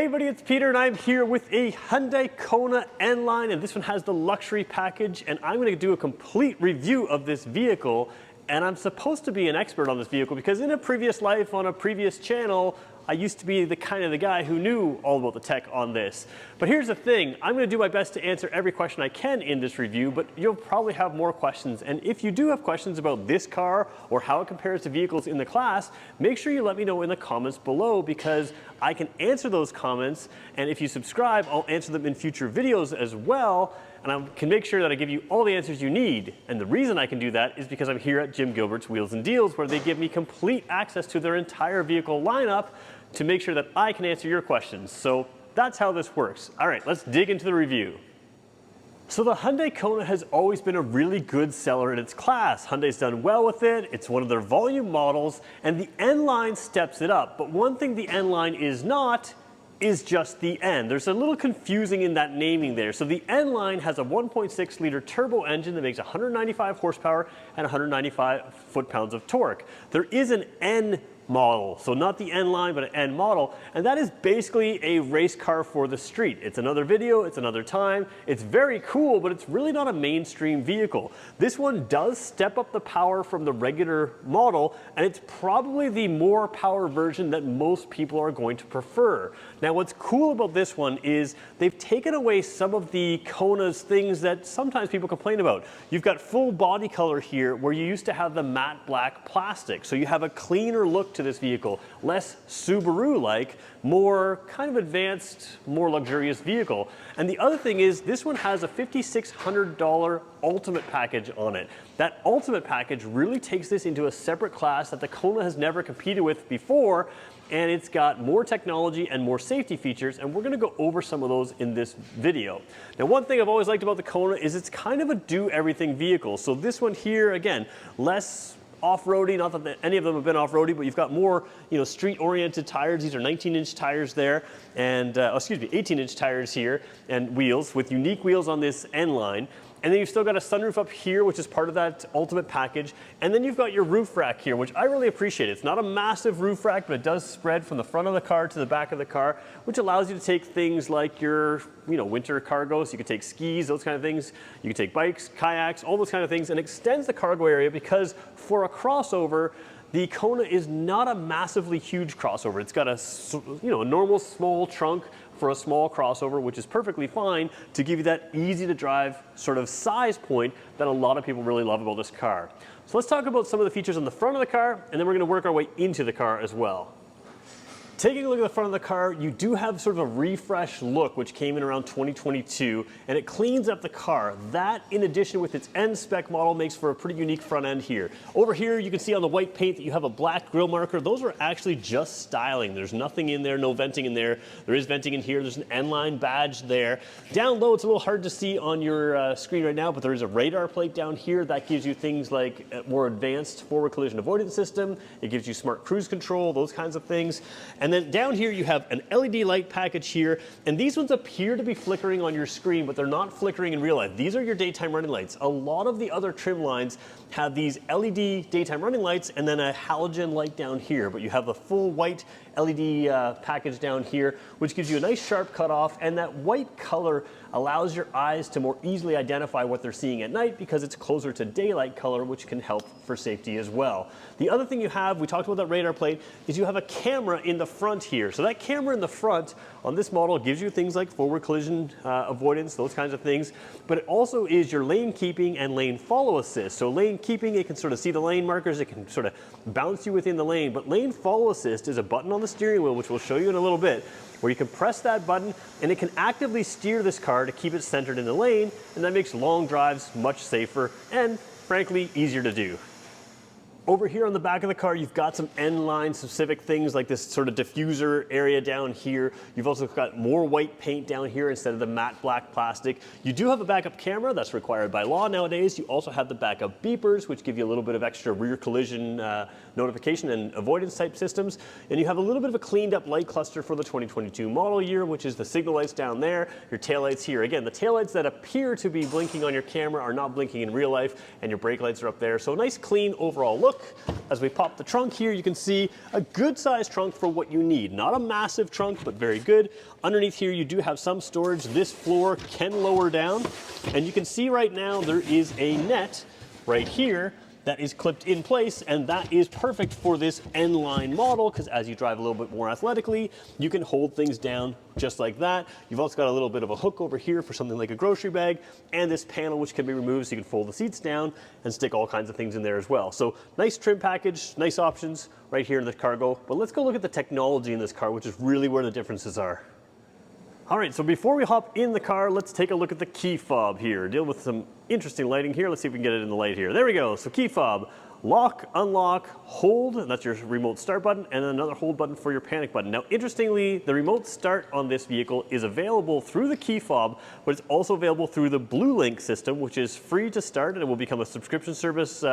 Hey buddy, it's Peter and I'm here with a Hyundai Kona N-Line, and this one has the luxury package, and I'm going to do a complete review of this vehicle. And I'm supposed to be an expert on this vehicle because in a previous life on a previous channel, I used to be the guy who knew all about the tech on this. But here's the thing, I'm going to do my best to answer every question I can in this review, but you'll probably have more questions. And if you do have questions about this car or how it compares to vehicles in the class, make sure you let me know in the comments below because I can answer those comments. And if you subscribe, I'll answer them in future videos as well. And I can make sure that I give you all the answers you need. And the reason I can do that is because I'm here at Jim Gilbert's Wheels and Deals, where they give me complete access to their entire vehicle lineup to make sure that I can answer your questions. So that's how this works. All right, let's dig into the review. So the Hyundai Kona has always been a really good seller in its class. Hyundai's done well with it, it's one of their volume models, and the N-Line steps it up. But one thing the N-Line is not is just the N. There's a little confusing in that naming there. So the N-Line has a 1.6 liter turbo engine that makes 195 horsepower and 195 foot-pounds of torque. There is an N model, so not the N-Line, but an N model, and that is basically a race car for the street. It's another video, it's another time, it's very cool, but it's really not a mainstream vehicle. This one does step up the power from the regular model, and it's probably the more power version that most people are going to prefer. Now what's cool about this one is they've taken away some of the Kona's things that sometimes people complain about. You've got full body color here where you used to have the matte black plastic, so you have a cleaner look to this vehicle, less Subaru-like, more kind of advanced, more luxurious vehicle. And the other thing is this one has a $5,600 Ultimate package on it. That Ultimate package really takes this into a separate class that the Kona has never competed with before, and it's got more technology and more safety features, and we're going to go over some of those in this video. Now one thing I've always liked about the Kona is it's kind of a do-everything vehicle. So this one here, again, less off-roady, not that any of them have been off-roady, but you've got more, street-oriented tires. These are 19-inch tires there, and 18-inch tires here, and wheels with unique wheels on this N-Line. And then you've still got a sunroof up here, which is part of that Ultimate package. And then you've got your roof rack here, which I really appreciate. It's not a massive roof rack, but it does spread from the front of the car to the back of the car, which allows you to take things like your, winter cargo. So you can take skis, those kind of things. You can take bikes, kayaks, all those kind of things, and extends the cargo area because for a crossover, the Kona is not a massively huge crossover. It's got a, a normal small trunk for a small crossover, which is perfectly fine to give you that easy to drive sort of size point that a lot of people really love about this car. So let's talk about some of the features on the front of the car, and then we're going to work our way into the car as well. Taking a look at the front of the car, you do have sort of a refresh look, which came in around 2022, and it cleans up the car. That, in addition with its N-spec model, makes for a pretty unique front end here. Over here, you can see on the white paint that you have a black grille marker. Those are actually just styling. There's nothing in there, no venting in there. There is venting in here. There's an N-Line badge there. Down low, it's a little hard to see on your screen right now, but there is a radar plate down here that gives you things like a more advanced forward collision avoidance system. It gives you smart cruise control, those kinds of things. And then down here you have an LED light package here, and these ones appear to be flickering on your screen, but they're not flickering in real life. These are your daytime running lights. A lot of the other trim lines have these LED daytime running lights and then a halogen light down here, but you have the full white LED package down here, which gives you a nice sharp cutoff, and that white color allows your eyes to more easily identify what they're seeing at night because it's closer to daylight color, which can help for safety as well. The other thing you have, we talked about that radar plate, is you have a camera in the front here. So that camera in the front on this model gives you things like forward collision avoidance, those kinds of things, but it also is your lane keeping and lane follow assist. So lane keeping, it can sort of see the lane markers, it can sort of bounce you within the lane, but lane follow assist is a button on the steering wheel, which we'll show you in a little bit, where you can press that button and it can actively steer this car to keep it centered in the lane, and that makes long drives much safer and frankly easier to do. Over here on the back of the car, you've got some N-Line specific things like this sort of diffuser area down here. You've also got more white paint down here instead of the matte black plastic. You do have a backup camera that's required by law nowadays. You also have the backup beepers, which give you a little bit of extra rear collision notification and avoidance type systems. And you have a little bit of a cleaned up light cluster for the 2022 model year, which is the signal lights down there, your taillights here. Again, the taillights that appear to be blinking on your camera are not blinking in real life, and your brake lights are up there. So a nice clean overall look. As we pop the trunk here, you can see a good sized trunk for what you need. Not a massive trunk, but very good. Underneath here, you do have some storage. This floor can lower down, and you can see right now there is a net right here that is clipped in place, and that is perfect for this N-Line model, because as you drive a little bit more athletically, you can hold things down just like that. You've also got a little bit of a hook over here for something like a grocery bag, and this panel which can be removed so you can fold the seats down and stick all kinds of things in there as well. So nice trim package, nice options right here in the cargo. But let's go look at the technology in this car, which is really where the differences are. All right, so before we hop in the car, let's take a look at the key fob here. Deal with some interesting lighting here. Let's see if we can get it in the light here. There we go. So key fob, lock, unlock, hold, that's your remote start button, and another hold button for your panic button. Now, interestingly, the remote start on this vehicle is available through the key fob, but it's also available through the BlueLink system, which is free to start, and it will become a subscription service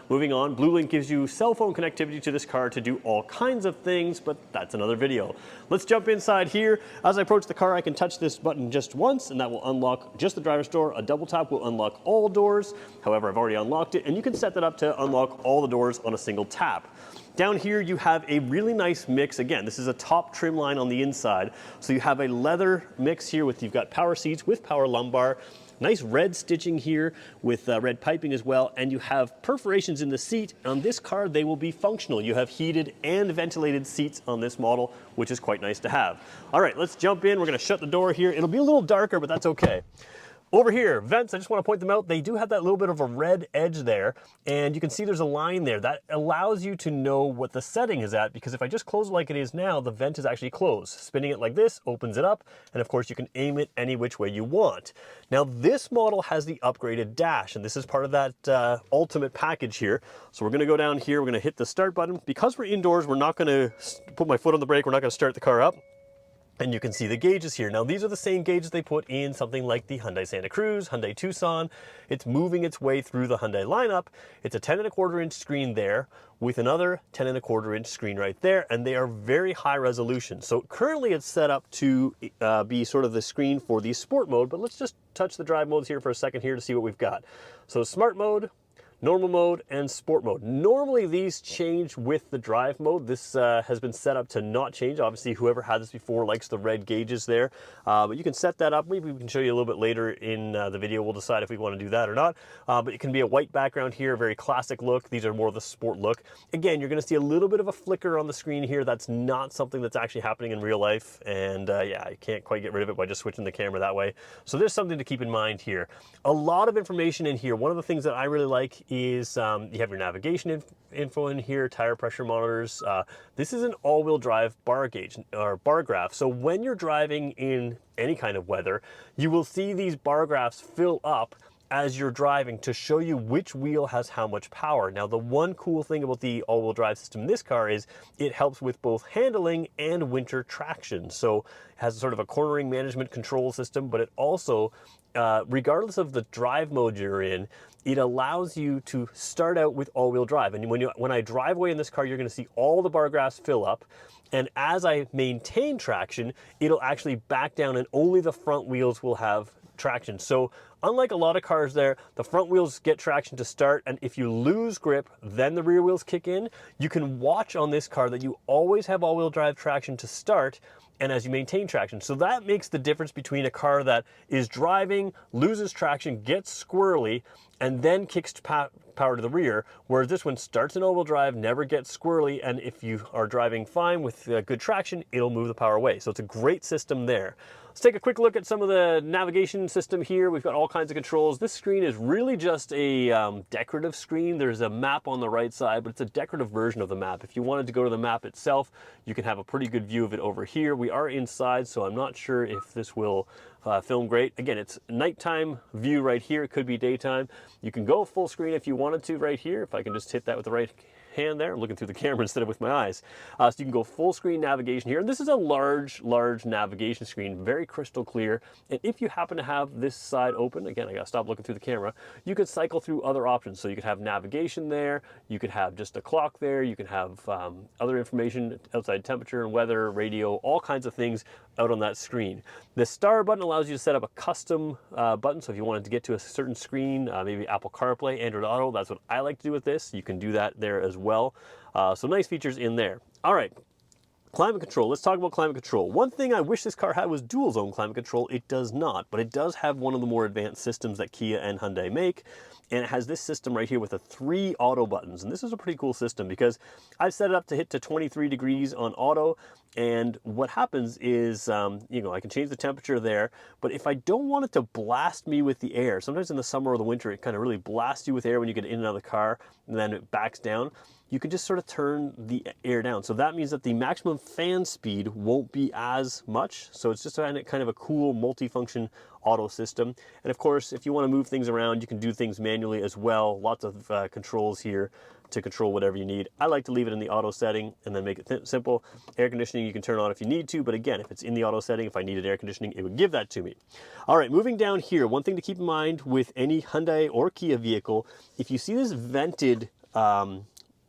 moving on. BlueLink gives you cell phone connectivity to this car to do all kinds of things, but that's another video. Let's jump inside here. As I approach the car, I can touch this button just once, and that will unlock just the driver's door. A double tap will unlock all doors. However, I've already unlocked it, and you can set that up to unlock all the doors on a single tap. Down here you have a really nice mix. Again, this is a top trim line on the inside. So you have a leather mix here with, you've got power seats with power lumbar, nice red stitching here with red piping as well, and you have perforations in the seat. On this car, they will be functional. You have heated and ventilated seats on this model, which is quite nice to have. All right, let's jump in. We're gonna shut the door here. It'll be a little darker, but that's okay. Over here, vents, I just want to point them out. They do have that little bit of a red edge there, and you can see there's a line there. That allows you to know what the setting is at, because if I just close it like it is now, the vent is actually closed. Spinning it like this opens it up, and of course you can aim it any which way you want. Now this model has the upgraded dash, and this is part of that ultimate package here. So we're going to go down here, we're going to hit the start button. Because we're indoors, we're not going to put my foot on the brake, we're not going to start the car up. And you can see the gauges here. Now these are the same gauges they put in something like the Hyundai Santa Cruz, Hyundai Tucson. It's moving its way through the Hyundai lineup. It's a 10.25 inch screen there with another 10.25 inch screen right there, and they are very high resolution. So currently it's set up to be sort of the screen for the sport mode, but let's just touch the drive modes here for a second here to see what we've got. So smart mode, normal mode, and sport mode. Normally these change with the drive mode. This has been set up to not change. Obviously whoever had this before likes the red gauges there, but you can set that up. Maybe we can show you a little bit later in the video. We'll decide if we want to do that or not, but it can be a white background here, very classic look. These are more of the sport look. Again, you're going to see a little bit of a flicker on the screen here. That's not something that's actually happening in real life, and yeah, you can't quite get rid of it by just switching the camera that way. So there's something to keep in mind here. A lot of information in here. One of the things that I really like is you have your navigation info in here, tire pressure monitors. This is an all-wheel drive bar gauge or bar graph. So when you're driving in any kind of weather, you will see these bar graphs fill up as you're driving to show you which wheel has how much power. Now, the one cool thing about the all-wheel drive system in this car is it helps with both handling and winter traction. So it has sort of a cornering management control system, but it also, regardless of the drive mode you're in, it allows you to start out with all-wheel drive. And when I drive away in this car, you're going to see all the bar graphs fill up. And as I maintain traction, it'll actually back down, and only the front wheels will have traction. So unlike a lot of cars there, the front wheels get traction to start, and if you lose grip, then the rear wheels kick in. You can watch on this car that you always have all-wheel drive traction to start, and as you maintain traction. So that makes the difference between a car that is driving, loses traction, gets squirrely, and then kicks power to the rear, whereas this one starts in all-wheel drive, never gets squirrely, and if you are driving fine with good traction, it'll move the power away. So it's a great system there. Let's take a quick look at some of the navigation system here. We've got all kinds of controls. This screen is really just a decorative screen. There's a map on the right side, but it's a decorative version of the map. If you wanted to go to the map itself, you can have a pretty good view of it over here. We are inside, so I'm not sure if this will film great. Again, it's nighttime view right here. It could be daytime. You can go full screen if you wanted to right here. If I can just hit that with the right hand there. I'm looking through the camera instead of with my eyes. So you can go full screen navigation here. And this is a large navigation screen, very crystal clear. And if you happen to have this side open, again, I gotta stop looking through the camera, you could cycle through other options. So you could have navigation there, you could have just a clock there, you can have other information, outside temperature and weather, radio, all kinds of things out on that screen. The star button allows you to set up a custom button. So if you wanted to get to a certain screen, maybe Apple CarPlay, Android Auto, that's what I like to do with this. You can do that there as well. So nice features in there. All right. Climate control, let's talk about climate control. One thing I wish this car had was dual zone climate control. It does not, but it does have one of the more advanced systems that Kia and Hyundai make. And it has this system right here with the 3 auto buttons. And this is a pretty cool system because I've set it up to hit to 23 degrees on auto. And what happens is, you know, I can change the temperature there, but if I don't want it to blast me with the air, sometimes in the summer or the winter, it kind of really blasts you with air when you get in and out of the car, and then it backs down. You can just sort of turn the air down. So that means that the maximum fan speed won't be as much. So it's just kind of a cool multi-function auto system. And of course, if you want to move things around, you can do things manually as well. Lots of controls here to control whatever you need. I like to leave it in the auto setting and then make it simple. Air conditioning you can turn on if you need to, but again, if it's in the auto setting, if I needed air conditioning, it would give that to me. All right, moving down here, one thing to keep in mind with any Hyundai or Kia vehicle, if you see this vented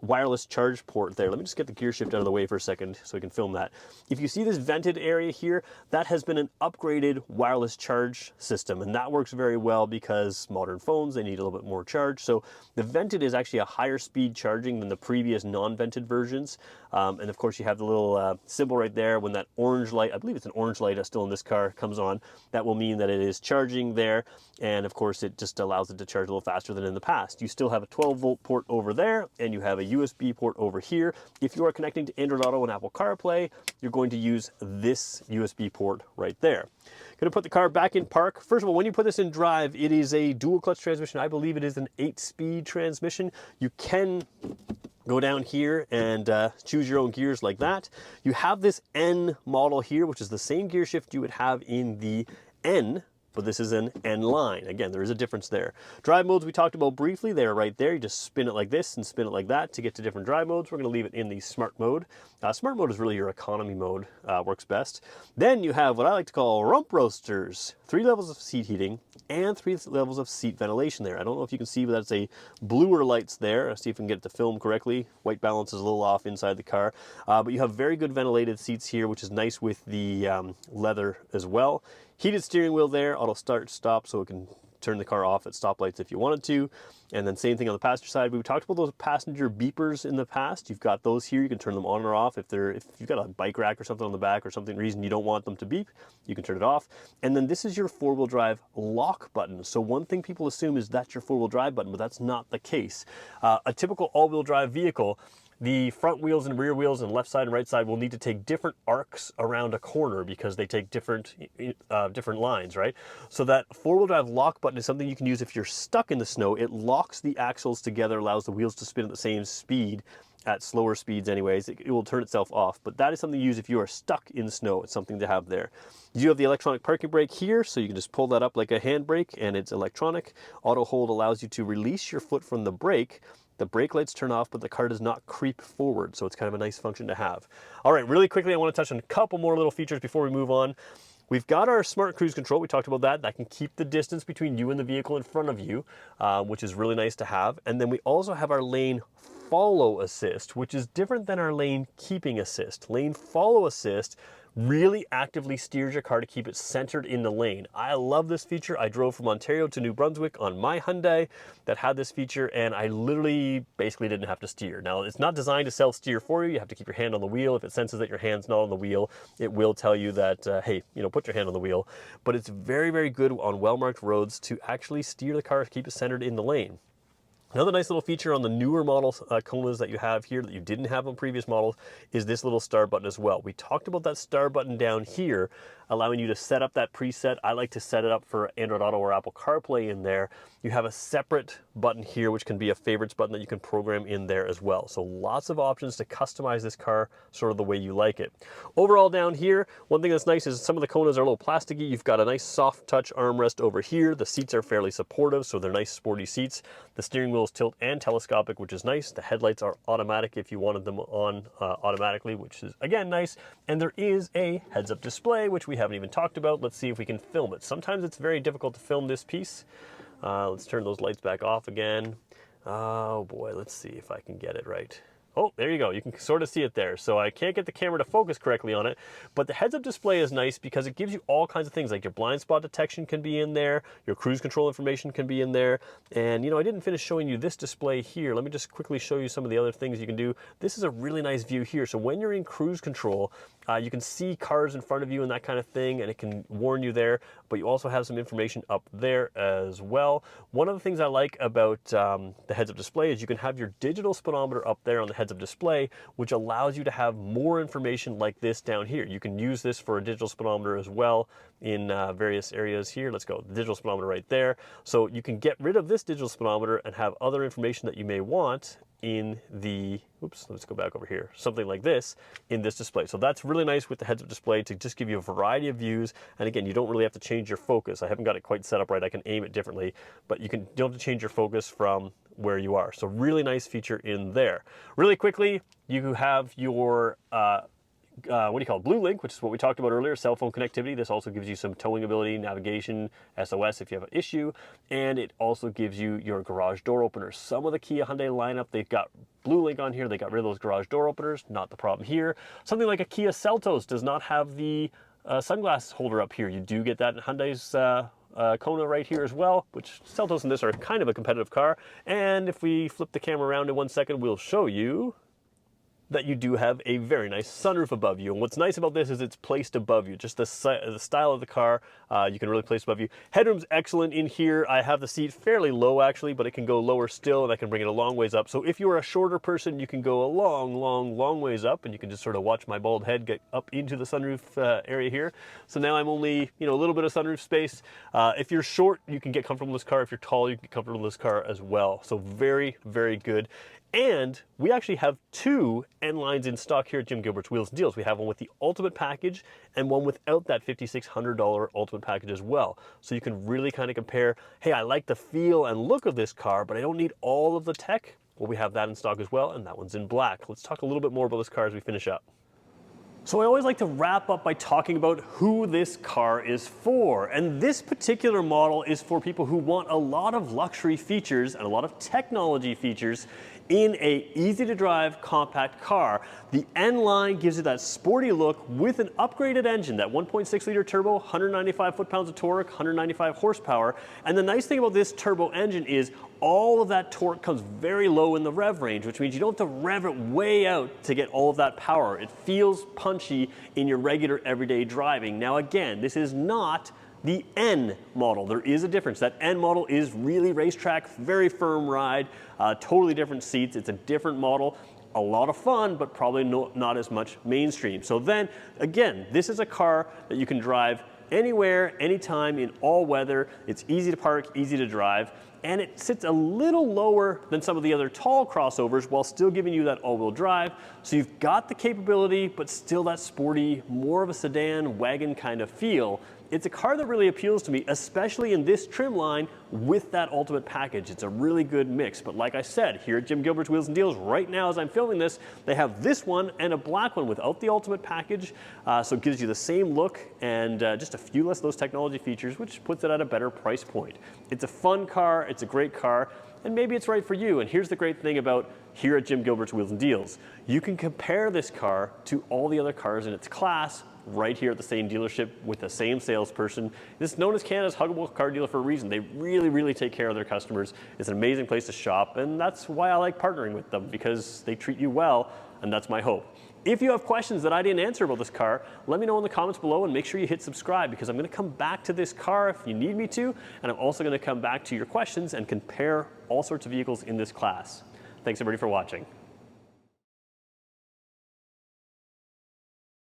wireless charge port there. Let me just get the gear shift out of the way for a second so we can film that. If you see this vented area here, that has been an upgraded wireless charge system, and that works very well because modern phones, they need a little bit more charge. So the vented is actually a higher speed charging than the previous non-vented versions. And of course you have the little symbol right there. When that orange light, I believe it's an orange light still in this car, comes on, that will mean that it is charging there. And of course it just allows it to charge a little faster than in the past. You still have a 12-volt port over there, and you have a USB port over here. If you are connecting to Android Auto and Apple CarPlay, you're going to use this USB port right there. Going to put the car back in park. First of all, when you put this in drive, it is a dual clutch transmission. I believe it is an 8-speed transmission. You can go down here and choose your own gears like that. You have this N model here, which is the same gear shift you would have in the N, but this is an N-Line. Again, there is a difference there. Drive modes we talked about briefly, they are right there. You just spin it like this and spin it like that to get to different drive modes. We're gonna leave it in the smart mode. Smart mode is really your economy mode, works best. Then you have what I like to call rump roasters. 3 levels of seat heating and 3 levels of seat ventilation there. I don't know if you can see, but that's a bluer lights there. Let's see if we can get it to film correctly. White balance is a little off inside the car. But you have very good ventilated seats here, which is nice with the leather as well. Heated steering wheel there, auto start stop, so it can turn the car off at stoplights if you wanted to. And then same thing on the passenger side. We talked about those passenger beepers in the past. You've got those here. You can turn them on or off. If you've got a bike rack or something on the back or something reason you don't want them to beep, you can turn it off. And then this is your 4-wheel drive lock button. So one thing people assume is that's your 4-wheel drive button, but that's not the case. A typical all-wheel drive vehicle, the front wheels and rear wheels and left side and right side will need to take different arcs around a corner because they take different lines, right? So that 4-wheel drive lock button is something you can use if you're stuck in the snow. It locks the axles together, allows the wheels to spin at the same speed, at slower speeds anyways. It will turn itself off, but that is something you use if you are stuck in snow. It's something to have there. You do have the electronic parking brake here, so you can just pull that up like a handbrake, and it's electronic. Auto hold allows you to release your foot from the brake. The brake lights turn off, but the car does not creep forward, so it's kind of a nice function to have. All right, really quickly, I want to touch on a couple more little features before we move on. We've got our smart cruise control. We talked about that. That can keep the distance between you and the vehicle in front of you, which is really nice to have. And then we also have our lane follow assist, which is different than our lane keeping assist. Lane follow assist really actively steers your car to keep it centered in the lane. I love this feature. I drove from Ontario to New Brunswick on my Hyundai that had this feature, and I literally basically didn't have to steer. Now, it's not designed to self-steer for you. You have to keep your hand on the wheel. If it senses that your hand's not on the wheel, it will tell you that, hey, put your hand on the wheel. But it's very, very good on well-marked roads to actually steer the car to keep it centered in the lane. Another nice little feature on the newer model Konas that you have here that you didn't have on previous models is this little star button as well. We talked about that star button down here allowing you to set up that preset. I like to set it up for Android Auto or Apple CarPlay in there. You have a separate button here, which can be a favorites button that you can program in there as well. So lots of options to customize this car sort of the way you like it. Overall down here, one thing that's nice is some of the Konas are a little plasticky. You've got a nice soft touch armrest over here. The seats are fairly supportive, so they're nice sporty seats. The steering wheel is tilt and telescopic, which is nice. The headlights are automatic if you wanted them on automatically, which is again nice. And there is a heads-up display, which we haven't even talked about. Let's see if we can film it. Sometimes it's very difficult to film this piece. Let's turn those lights back off again. Oh boy, let's see if I can get it right. Oh, there you go. You can sort of see it there. So I can't get the camera to focus correctly on it, but the heads-up display is nice because it gives you all kinds of things, like your blind spot detection can be in there, your cruise control information can be in there, and you know, I didn't finish showing you this display here. Let me just quickly show you some of the other things you can do. This is a really nice view here. So when you're in cruise control, you can see cars in front of you and that kind of thing, and it can warn you there, but you also have some information up there as well. One of the things I like about the heads-up display is you can have your digital speedometer up there on the heads-up display, which allows you to have more information like this down here. You can use this for a digital speedometer as well in various areas here. Let's go, the digital speedometer right there. So you can get rid of this digital speedometer and have other information that you may want in the, oops, let's go back over here, something like this in this display. So that's really nice with the heads-up display to just give you a variety of views. And again, you don't really have to change your focus. I haven't got it quite set up right. I can aim it differently, but you don't have to change your focus from where you are. So really nice feature in there. Really quickly, you have your what do you call it? Blue Link, which is what we talked about earlier, cell phone connectivity. This also gives you some towing ability, navigation, SOS if you have an issue, and it also gives you your garage door openers. Some of the Kia Hyundai lineup, they've got Blue Link on here. They got rid of those garage door openers, not the problem here. Something like a Kia Seltos does not have the sunglass holder up here. You do get that in Hyundai's Kona right here as well, which Seltos and this are kind of a competitive car. And if we flip the camera around in 1 second, we'll show you that you do have a very nice sunroof above you. And what's nice about this is it's placed above you. Just the style of the car, you can really place above you. Headroom's excellent in here. I have the seat fairly low actually, but it can go lower still and I can bring it a long ways up. So if you're a shorter person, you can go a long ways up and you can just sort of watch my bald head get up into the sunroof area here. So now I'm only, you know, a little bit of sunroof space. If you're short, you can get comfortable in this car. If you're tall, you can get comfortable in this car as well. So very, very good. And we actually have two N-Lines in stock here at Jim Gilbert's Wheels and Deals. We have one with the Ultimate Package and one without that $5,600 Ultimate Package as well. So you can really kind of compare, hey, I like the feel and look of this car, but I don't need all of the tech. Well, we have that in stock as well, and that one's in black. Let's talk a little bit more about this car as we finish up. So I always like to wrap up by talking about who this car is for. And this particular model is for people who want a lot of luxury features and a lot of technology features in a easy to drive compact car. The N-Line gives you that sporty look with an upgraded engine, that 1.6 liter turbo, 195 foot-pounds of torque, 195 horsepower. And the nice thing about this turbo engine is all of that torque comes very low in the rev range, which means you don't have to rev it way out to get all of that power. It feels punchy in your regular everyday driving. Now again, this is not the N model. There is a difference. That N model is really racetrack, very firm ride, totally different seats. It's a different model. A lot of fun, but probably not as much mainstream. So then, again, this is a car that you can drive anywhere, anytime, in all weather. It's easy to park, easy to drive, and it sits a little lower than some of the other tall crossovers while still giving you that all-wheel drive. So you've got the capability, but still that sporty, more of a sedan, wagon kind of feel. It's a car that really appeals to me, especially in this trim line with that Ultimate Package. It's a really good mix. But like I said, here at Jim Gilbert's Wheels and Deals, right now as I'm filming this, they have this one and a black one without the Ultimate Package. So it gives you the same look and just a few less of those technology features, which puts it at a better price point. It's a fun car, it's a great car, and maybe it's right for you. And here's the great thing about here at Jim Gilbert's Wheels and Deals. You can compare this car to all the other cars in its class right here at the same dealership with the same salesperson. This is known as Canada's Huggable Car Dealer for a reason. They really, really take care of their customers. It's an amazing place to shop, and that's why I like partnering with them, because they treat you well, and that's my hope. If you have questions that I didn't answer about this car, let me know in the comments below, and make sure you hit subscribe, because I'm going to come back to this car if you need me to, and I'm also going to come back to your questions and compare all sorts of vehicles in this class. Thanks everybody for watching.